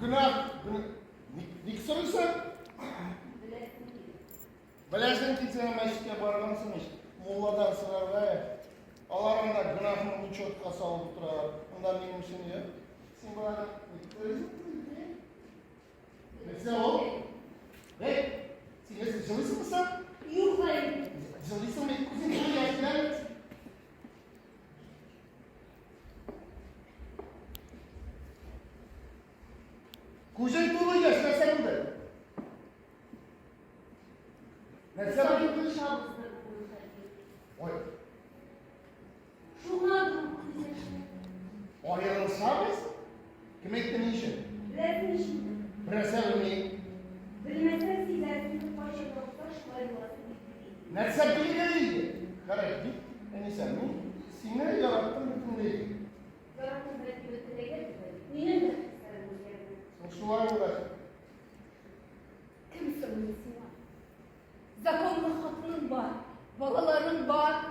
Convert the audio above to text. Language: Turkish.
Günah, dik soruyorsan? Bilesin ki sen meşke bargansın işte. Muğla'dan sırar ve alarında günahını bu çöp kasa alıp durar. Ondan neymişsin ya? Sen bana mesela o? Hey, sen zılısın mı sen? Yok hayır. Zılısın mı? Kuzun bunu yaşlar mısın? Kuzun bunu yaşlar mı? Mesela Saygılı şahıslar bunu. Oy, Şunlar bu oyanın sabes? Kim ettin işi? Resim şimdi. Bresel mi? Bilmesen sizlerin başa doktor şuayılması bitti. Nerse bilgiliydi. Karakti. Sen mi? Sine yarattın bütün değil. Yarattığın belki bütüne getirmedi. Niye mi? Sen sular uğraş. Kim söylüyorsun ya? Zakonlu hatının var. Balaların var.